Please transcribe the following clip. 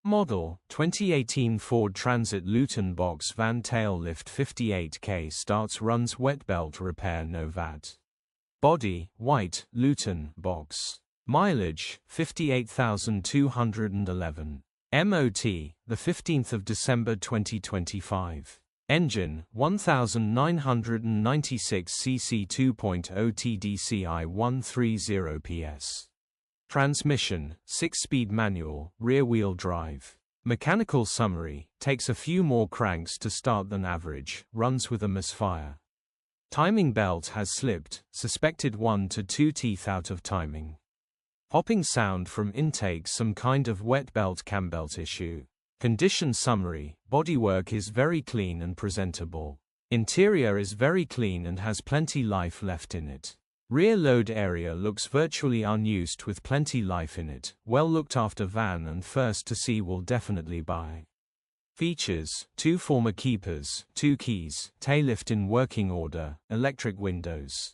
Model, 2018 Ford Transit Luton box van Tailift 58K starts runs wet belt repair no VAT. Body, white, Luton box. Mileage, 58,211. MOT, the 15th of December 2025. Engine, 1996 cc 2.0 TDCI 130 PS. Transmission, 6-speed manual, rear-wheel drive. Mechanical summary, takes a few more cranks to start than average, runs with a misfire. Timing belt has slipped, suspected 1 to 2 teeth out of timing. Popping sound from intake, some kind of wet belt cambelt issue. Condition summary, bodywork is very clean and presentable. Interior is very clean and has plenty life left in it. Rear load area looks virtually unused with plenty life in it. Well looked after van and first to see will definitely buy. Features, 2 former keepers, 2 keys, tailift in working order, electric windows.